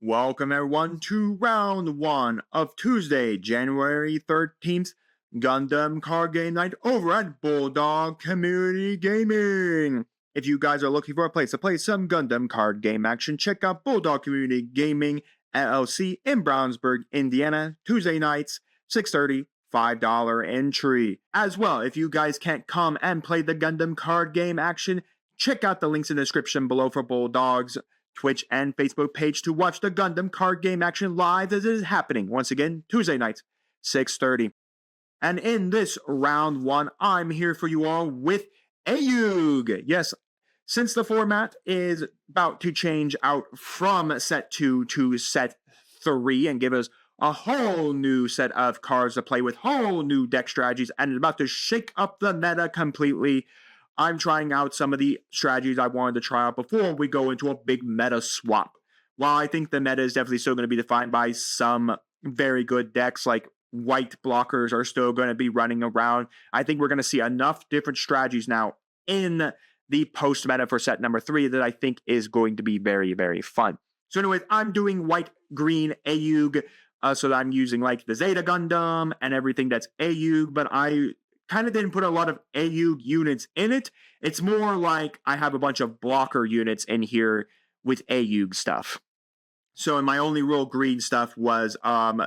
Welcome everyone to round 1 of Tuesday, January 13th, Gundam card game night over at Bulldog Community Gaming. If you guys are looking for a place to play some Gundam card game action, check out Bulldog Community Gaming LLC in Brownsburg, Indiana, Tuesday nights, 6:30, $5 entry. As well, if you guys can't come and play the Gundam card game action, check out the links in the description below for Bulldog's Twitch and Facebook page to watch the Gundam card game action live as it is happening. Once again, Tuesday nights, 6:30. And in this round 1, I'm here for you all with AEUG. Yes, since the format is about to change out from set 2 to set 3 and give us a whole new set of cards to play with, whole new deck strategies, and it's about to shake up the meta completely. I'm trying out some of the strategies I wanted to try out before we go into a big meta swap. While I think the meta is definitely still going to be defined by some very good decks, like white blockers are still going to be running around, I think we're going to see enough different strategies now in the post-meta for set number 3 that I think is going to be very, very fun. So anyways, I'm doing white-green AEUG, so that I'm using like the Zeta Gundam and everything that's AEUG, but I kind of didn't put a lot of AEUG units in it. It's more like I have a bunch of blocker units in here with AEUG stuff. So my only real green stuff was Char's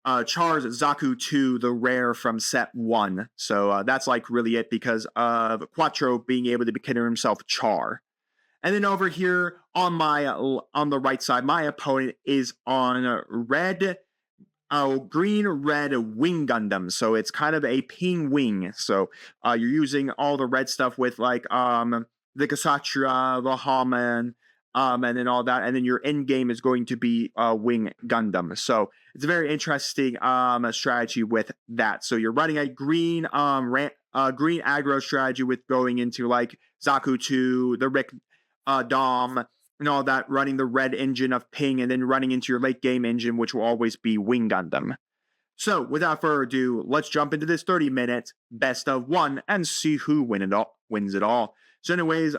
Zaku 2, the rare from set 1. So that's like really it because of Quattro being able to consider himself Char. And then over here on the right side, my opponent is on red. Green-red wing Gundam, so it's kind of a ping wing. So you're using all the red stuff with like the Kshatriya, the Haman, and then all that, and then your end game is going to be wing Gundam. So it's a very interesting strategy with that. So you're running a green green aggro strategy with going into like Zaku 2, the Rick Dom, and all that, running the red engine of ping, and then running into your late game engine, which will always be wing Gundam. So without further ado, let's jump into this 30-minute best of 1 and see who wins it all. So anyways,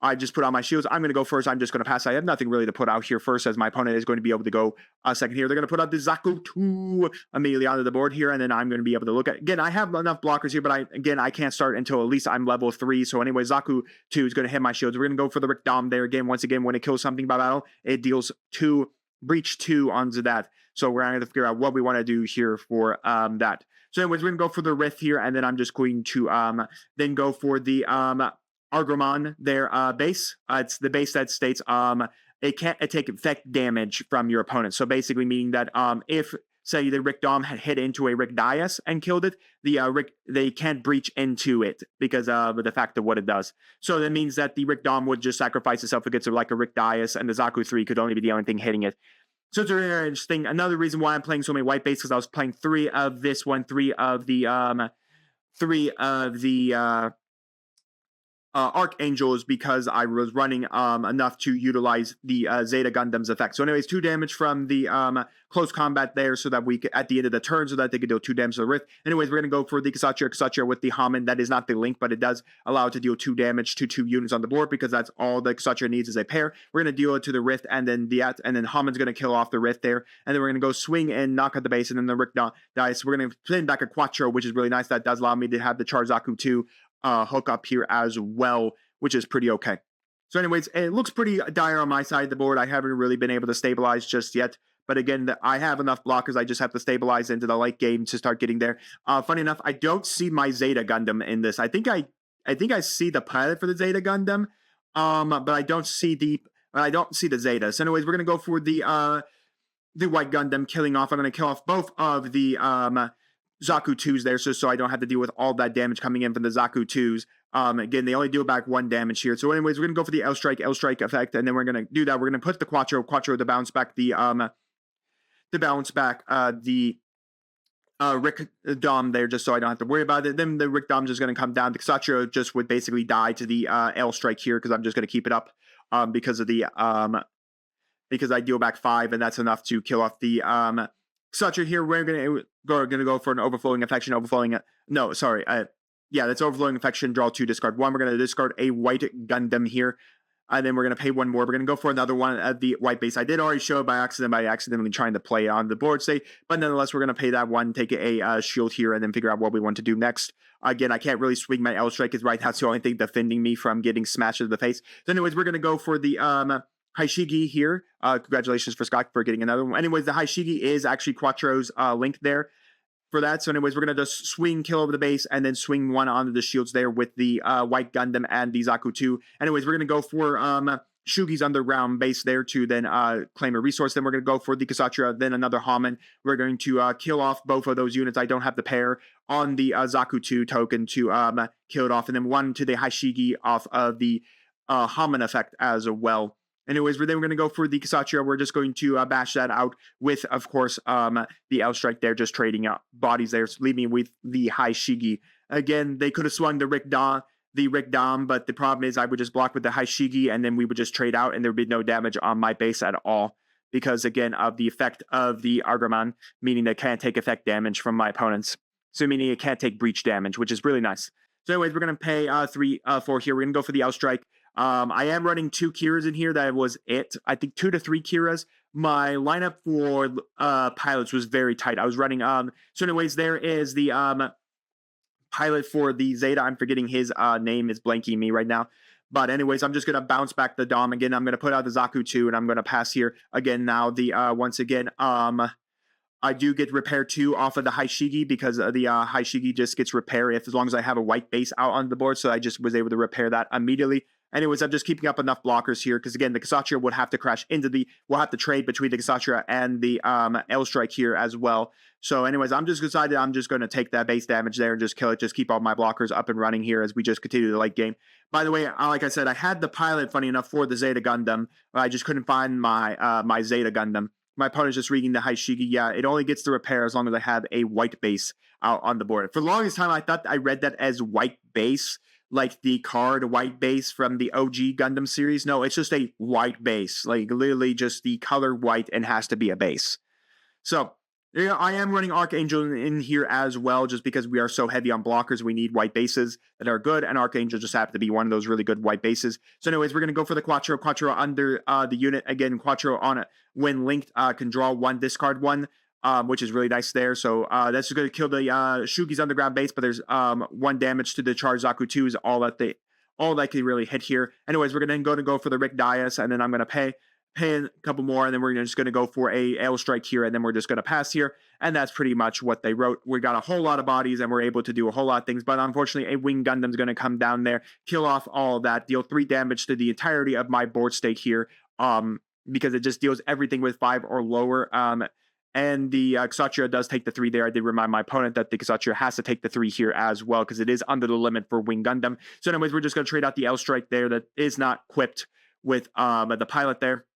I just put on my shields. I'm going to go first. I'm just going to pass. I have nothing really to put out here first, as my opponent is going to be able to go second here. They're going to put out the Zaku 2 immediately onto the board here, and then I'm going to be able to look at. Again, I have enough blockers here, but I can't start until at least I'm level 3. So anyway, Zaku 2 is going to hit my shields. We're going to go for the Rick Dom there again. Once again, when it kills something by battle, it deals 2 breach 2 onto that. So we're going to figure out what we want to do here for that. So anyways, we're going to go for the Rift here, and then I'm just going to then go for the Argramon, their base. It's the base that states it can't take effect damage from your opponent. So basically meaning that if, say, the Rick Dom had hit into a Rick Dias and killed it, they can't breach into it because of the fact of what it does. So that means that the Rick Dom would just sacrifice itself against like a Rick Dias, and the Zaku 3 could only be the only thing hitting it. So it's really interesting. Another reason why I'm playing so many white bases, because I was playing 3 of this one, 3 of the Archangels, because I was running enough to utilize the Zeta Gundam's effect. So anyways, 2 damage from the close combat there, so that we could, at the end of the turn, so that they could deal 2 damage to the Rift. Anyways, we're going to go for the Kshatriya with the Haman. That is not the link, but it does allow it to deal 2 damage to 2 units on the board, because that's all the Kshatriya needs is a pair. We're going to deal it to the Rift, and then Haman's going to kill off the Rift there, and then we're going to go swing and knock out the base, and then the Rick dies. We're going to send back a Quattro, which is really nice. That does allow me to have the Char Zaku 2 hook up here as well, which is pretty okay. So anyways, it looks pretty dire on my side of the board. I haven't really been able to stabilize just yet, but again, I have enough blockers. I just have to stabilize into the late game to start getting there. Funny enough, I don't see my Zeta Gundam in this. I think I see the pilot for the Zeta Gundam, but I don't see the Zeta. So anyways, we're gonna go for the white Gundam killing off. I'm gonna kill off both of the Zaku 2s there, so I don't have to deal with all that damage coming in from the Zaku 2s. Again, they only deal back 1 damage here. So anyways, we're going to go for the L-Strike effect, and then we're going to do that. We're going to put the Quattro to bounce back the Rick Dom there, just so I don't have to worry about it. Then the Rick Dom is going to come down. The Kshatriya just would basically die to the L-Strike here, because I'm just going to keep it up because I deal back 5, and that's enough to kill off the Kshatriya here. We're going to go for an Overflowing Affection. That's Overflowing Affection. Draw 2, discard 1. We're going to discard a white Gundam here. And then we're going to pay one more. We're going to go for another one at the white base. I did already show it by accidentally trying to play on the board state. But nonetheless, we're going to pay that one, take a shield here, and then figure out what we want to do next. Again, I can't really swing my L strike because right now it's the only thing defending me from getting smashed in the face. So anyways, we're going to go for the 𝐒𝐍𝐶𝐘𝐒 here. Congratulations for Scott for getting another one. Anyways, the 𝐒𝐍𝐶𝐘𝐒 is actually Quattro's link there for that. So anyways, we're going to just swing, kill over the base, and then swing one onto the shields there with the white Gundam and the Zaku 2. Anyways, we're going to go for 𝐒𝐓�K�e's underground base there to then claim a resource. Then we're going to go for the 𝐒𝐍𝐶TRA, then another Hammond. We're going to kill off both of those units. I don't have the pair on the Zaku 2 token to kill it off. And then one to the 𝐒𝐍𝐶𝐘𝐒 off of the Hammond effect as well. Anyways, we're going to go for the 𝐒𝐍𝐶TRA. We're just going to bash that out with, of course, the L strike there, just trading out bodies there, so leaving with the 𝐒𝐍𝐶𝐘𝐒. Again, they could have swung the Rick Dom, but the problem is I would just block with the 𝐒𝐍𝐶𝐘𝐒, and then we would just trade out, and there would be no damage on my base at all. Because, again, of the effect of the Agumon, meaning they can't take effect damage from my opponents. So, meaning it can't take breach damage, which is really nice. So, anyways, we're going to pay 4 here. We're going to go for the L strike. I am running 2 Kiras in here. That was it. I think 2 to 3 Kiras. My lineup for pilots was very tight. I was running, so anyways, there is the pilot for the Zeta. I'm forgetting his name is blanking me right now. But anyways, I'm just going to bounce back the Dom again. I'm going to put out the Zaku 2, and I'm going to pass here again now. The once again, I do get repair 2 off of the 𝐒𝐍𝐶𝐘𝐒 because the 𝐒𝐒𝐶𝐘𝐒 just gets repair if as long as I have a white base out on the board. So I just was able to repair that immediately. Anyways, I'm just keeping up enough blockers here because, again, the 𝐒𝐍𝐶TRA would have to crash into we'll have to trade between the 𝐒𝐿�𝐶TRA and the L strike here as well. So anyways, I'm just going to take that base damage there and just kill it, just keep all my blockers up and running here as we just continue the late game. By the way, like I said, I had the pilot, funny enough, for the Zeta Gundam. I just couldn't find my my Zeta Gundam. My opponent's just reading the 𝐒𝐍𝐶𝐘𝐒. Yeah, it only gets the repair as long as I have a white base out on the board. For the longest time, I thought I read that as white base, like the card white base from the OG Gundam series. No, it's just a white base, like literally just the color white and has to be a base. So yeah, I am running Archangel in here as well, just because we are so heavy on blockers. We need white bases that are good, and Archangel just happens to be one of those really good white bases. So anyways, we're going to go for the Quattro. Quattro under the unit. Again, Quattro on it when linked can draw 1, discard 1. Which is really nice there. So that's going to kill the 𝐒𝐓�K�e's underground base, but there's 1 damage to the charged Zaku 2 is all that can really hit here. Anyways, we're going to go for the Rick Dias, and then I'm going to pay a couple more, and then we're just going to go for a L strike here, and then we're just going to pass here, and that's pretty much what they wrote. We got a whole lot of bodies, and we're able to do a whole lot of things, but unfortunately, a Wing Gundam is going to come down there, kill off all of that, deal 3 damage to the entirety of my board state here, because it just deals everything with 5 or lower, and the 𝐒𝐶TRA does take the 3 there. I did remind my opponent that the 𝐒𝐶TRA has to take the 3 here as well, because it is under the limit for Wing Gundam. So anyways, we're just going to trade out the L strike there that is not equipped with the pilot there.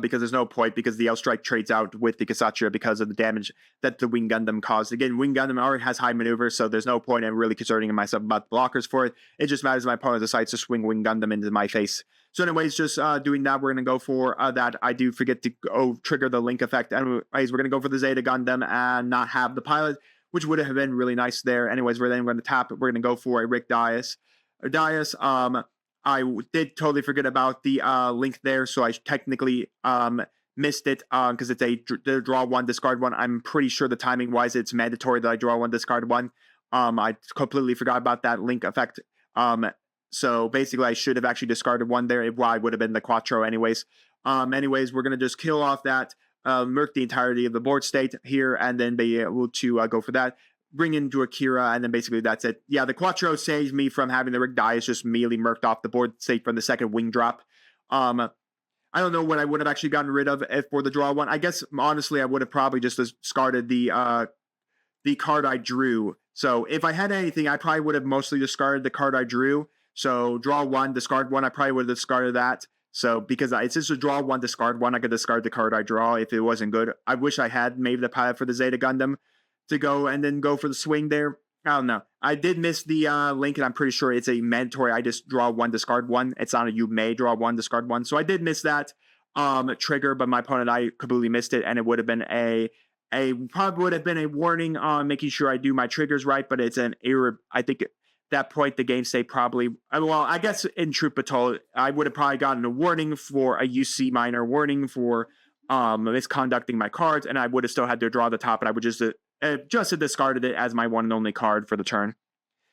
Because there's no point, because the L strike trades out with the 𝐒𝐶TRA because of the damage that the Wing Gundam caused. Again, Wing Gundam already has high maneuver, so there's no point in really concerning myself about the blockers for it. It just matters if my opponent decides to swing Wing Gundam into my face. So anyways, just doing that, we're going to go for that. I do forget to trigger the link effect. Anyways, we're going to go for the Zeta Gundam and not have the pilot, which would have been really nice there. Anyways, we're then going to tap it. We're going to go for a Rick Dias. I did totally forget about the link there, so I technically missed it because it's a draw 1, discard 1. I'm pretty sure the timing-wise, it's mandatory that I draw 1, discard 1. I completely forgot about that link effect. So basically, I should have actually discarded 1 there. I would have been the Quattro anyways. Anyways, we're going to just kill off that, murk the entirety of the board state here, and then be able to go for that. Bring into Akira, and then basically that's it. Yeah, the Quattro saves me from having the Rick Dias just immediately murked off the board state from the second wing drop. I don't know what I would have actually gotten rid of if for the draw 1. I guess, honestly, I would have probably just discarded the card I drew. So if I had anything, I probably would have mostly discarded the card I drew. So draw 1, discard 1, I probably would have discarded that. So because it's just a draw 1, discard 1, I could discard the card I draw if it wasn't good. I wish I had maybe the pilot for the Zeta Gundam to go and then go for the swing there. I don't know. I did miss the link, and I'm pretty sure it's a mandatory. I just draw 1, discard 1. It's not a you may draw 1, discard 1. So I did miss that trigger, but my opponent, I completely missed it, and it would have been probably would have been a warning on making sure I do my triggers right, but it's an error. I think that point, the game state probably, well, I guess in truth be told, I would have probably gotten a warning for a UC minor warning for misconducting my cards, and I would have still had to draw the top, and I would just have discarded it as my one and only card for the turn.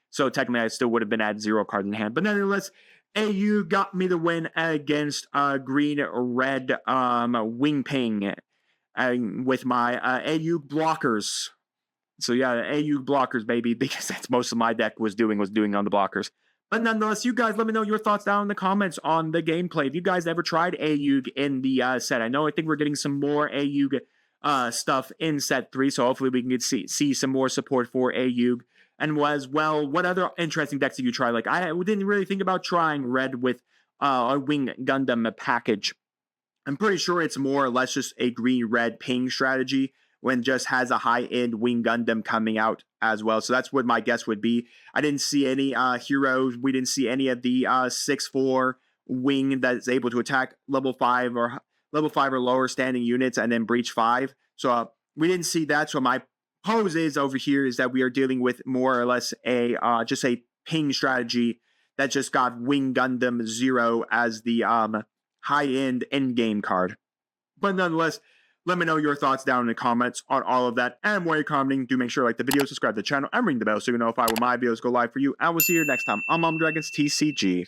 So technically, I still would have been at 0 cards in hand. But nonetheless, AU got me the win against green-red Wing Ping with my AEUG blockers. So yeah, AEUG blockers, baby, because that's most of my deck was doing on the blockers. But nonetheless, you guys let me know your thoughts down in the comments on the gameplay. If you guys ever tried AEUG in the set, I think we're getting some more AEUG stuff in set 3, so hopefully we can see some more support for AEUG. And as well, what other interesting decks did you try? Like, I didn't really think about trying red with a Wing Gundam package. I'm pretty sure it's more or less just a green-red ping strategy when just has a high-end Wing Gundam coming out as well. So that's what my guess would be. I didn't see any heroes. We didn't see any of the 6/4 Wing that's able to attack level 5 or lower standing units and then breach 5. So we didn't see that. So my pose is over here is that we are dealing with more or less a just a ping strategy that just got Wing Gundam 0 as the high-end endgame card. But nonetheless, let me know your thoughts down in the comments on all of that. And while you're commenting, do make sure to like the video, subscribe to the channel, and ring the bell so you know if my videos go live for you. And we'll see you next time. I'm Dragons TCG.